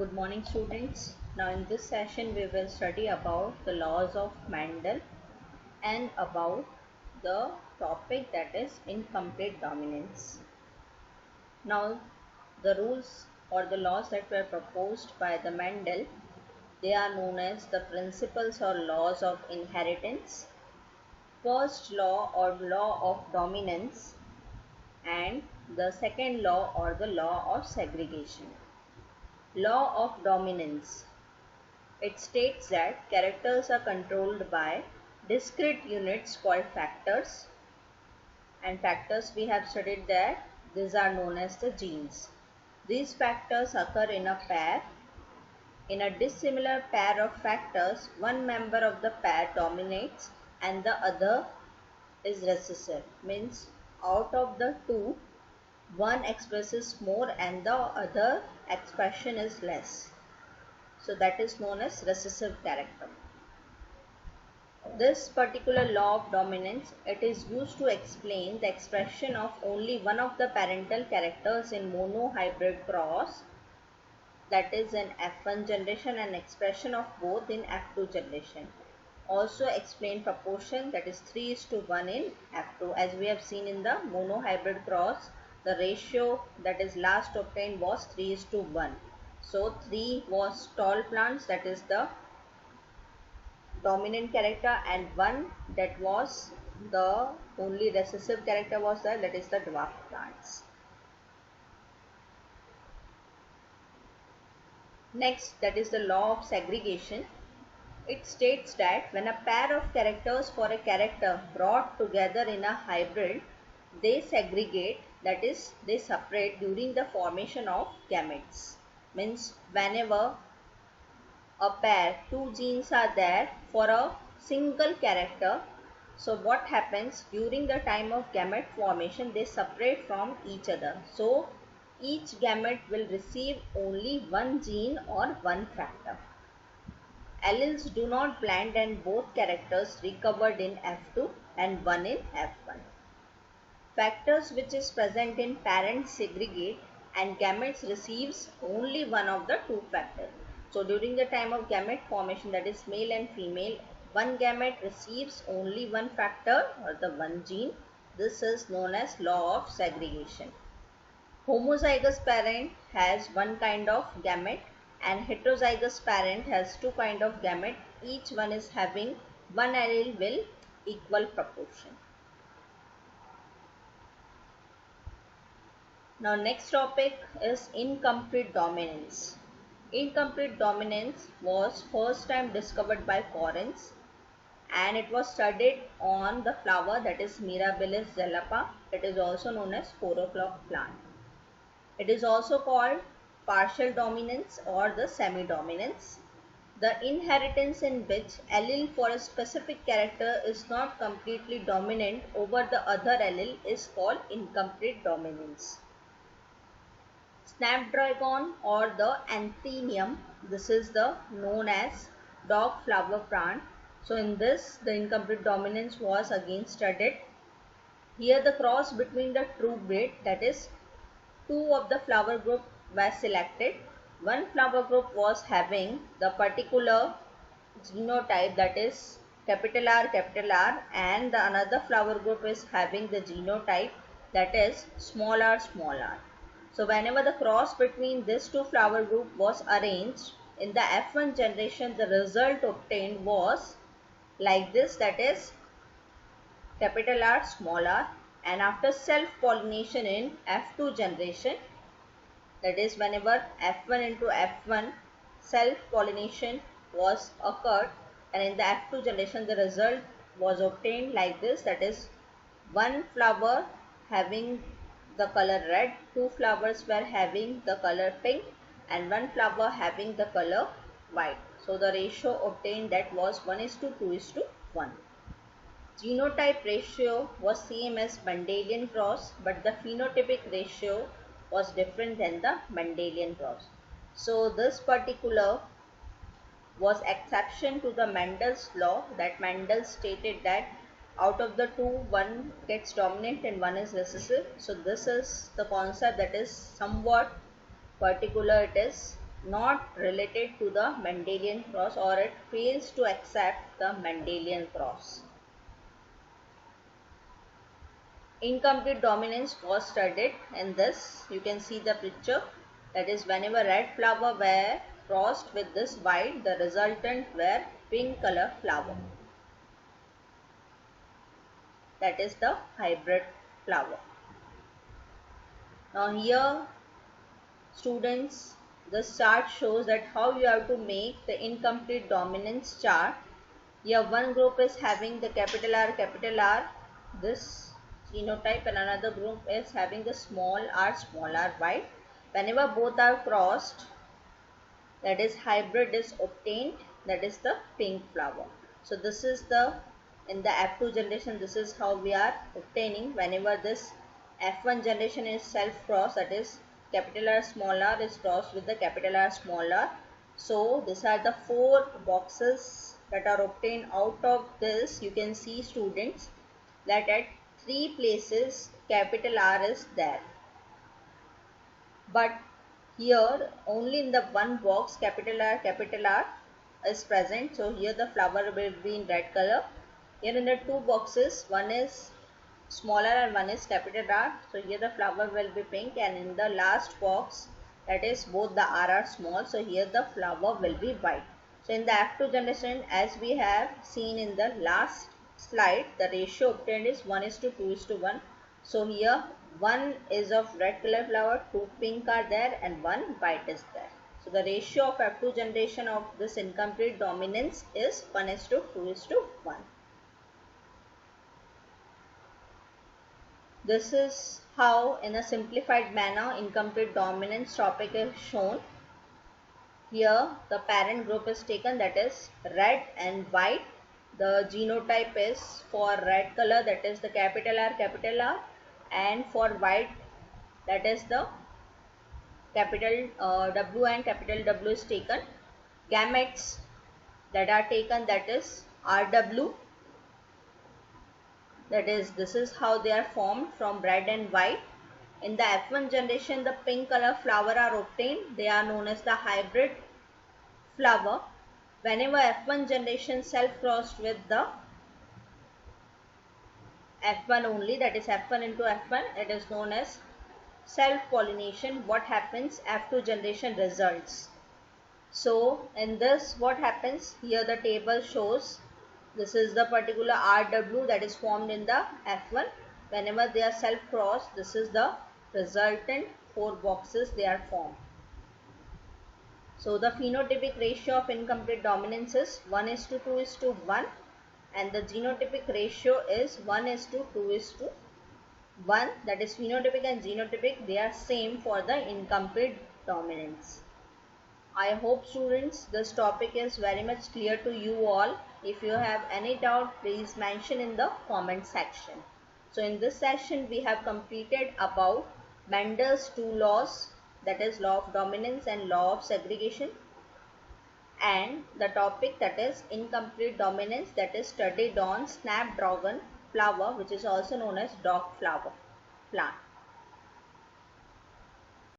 Good morning students. Now in this session we will study about the laws of Mendel and about the topic that is incomplete dominance. Now the rules or the laws that were proposed by the Mendel, they are known as the principles or laws of inheritance, first law or law of dominance, and the second law or the law of segregation. Law of dominance. It states that characters are controlled by discrete units called factors, and factors we have studied that these are known as the genes. These factors occur in a pair. In a dissimilar pair of factors, one member of the pair dominates and the other is recessive. Means out of the two, one expresses more and the other expression is less. So that is known as recessive character. This particular law of dominance, it is used to explain the expression of only one of the parental characters in monohybrid cross, that is in F1 generation, and expression of both in F2 generation. Also explain proportion, that is 3:1 in F2. As we have seen in the monohybrid cross, the ratio that is last obtained was 3:1. So 3 was tall plants, that is the dominant character, and one that was the only recessive character was there, that is the dwarf plants. Next, that is the law of segregation. It states that when a pair of characters for a character brought together in a hybrid, they segregate, that is they separate during the formation of gametes. Means whenever a pair, two genes are there for a single character. So what happens during the time of gamete formation, they separate from each other. So each gamete will receive only one gene or one factor. Alleles do not blend and both characters recovered in F2 and one in F1. Factors which is present in parent segregate and gametes receives only one of the two factors. So during the time of gamete formation, that is male and female, one gamete receives only one factor or the one gene. This is known as law of segregation. Homozygous parent has one kind of gamete and heterozygous parent has two kind of gamete. Each one is having one allele with equal proportion. Now next topic is incomplete dominance. Incomplete dominance was first time discovered by Correns, and it was studied on the flower, that is Mirabilis zelapa. It is also known as 4 o'clock plant. It is also called partial dominance or the semi-dominance. The inheritance in which allele for a specific character is not completely dominant over the other allele is called incomplete dominance. Snapdragon or the anthemium, this is the known as dog flower plant. So in this the incomplete dominance was again studied. Here the cross between the true breed, that is two of the flower group were selected. One flower group was having the particular genotype, that is capital R, and the another flower group is having the genotype that is r. So whenever the cross between these two flower group was arranged in the F1 generation, the result obtained was like this, that is capital R, and after self pollination in F2 generation, that is whenever F1 into F1 self pollination was occurred, and in the F2 generation the result was obtained like this, that is one flower having the color red, two flowers were having the color pink, and one flower having the color white. So the ratio obtained that was 1:2:1. Genotype ratio was same as Mendelian cross, but the phenotypic ratio was different than the Mendelian cross. So this particular was exception to the Mendel's law, that Mendel stated that out of the two, one gets dominant and one is recessive. So this is the concept that is somewhat particular it is. not related to the Mendelian cross, or it fails to accept the Mendelian cross. Incomplete dominance was studied in this. You can see the picture, that is whenever red flower were crossed with this white, the resultant were pink color flower. That is the hybrid flower. Now here students, this chart shows that how you have to make the incomplete dominance chart. Here one group is having the capital R, this genotype, and another group is having the small r white. Whenever both are crossed, that is hybrid is obtained, that is the pink flower. So this is the, in the F2 generation, this is how we are obtaining. Whenever this F1 generation is self cross, that is capital R is crossed with the capital R. So these are the 4 boxes that are obtained out of this. You can see students that at 3 places capital R is there, but here only in the one box capital R is present. So here the flower will be in red color. Here in the 2 boxes, one is smaller and one is capital R. So here the flower will be pink, and in the last box, that is both the R are small. So here the flower will be white. So in the F2 generation, as we have seen in the last slide, the ratio obtained is 1:2:1. So here 1 is of red color flower, 2 pink are there, and 1 white is there. So the ratio of F2 generation of this incomplete dominance is 1:2:1. This is how in a simplified manner incomplete dominance topic is shown. Here the parent group is taken, that is red and white. The genotype is for red color, that is the capital R, and for white, that is the capital W and capital W is taken. Gametes that are taken, that is RW. That is, this is how they are formed from red and white. In the F1 generation, the pink color flower are obtained. They are known as the hybrid flower. Whenever F1 generation self-crossed with the F1 only, that is F1 into F1, it is known as self-pollination. What happens? F2 generation results. So in this, what happens? Here the table shows this is the particular RW that is formed in the F1. Whenever they are self-crossed, this is the resultant 4 boxes they are formed. So the phenotypic ratio of incomplete dominance is 1:2:1, and the genotypic ratio is 1:2:1. That is phenotypic and genotypic, they are same for the incomplete dominance. I hope students this topic is very much clear to you all. If you have any doubt, please mention in the comment section. So in this session we have completed about Mendel's 2 laws, that is law of dominance and law of segregation, and the topic that is incomplete dominance, that is studied on snapdragon flower, which is also known as dog flower plant.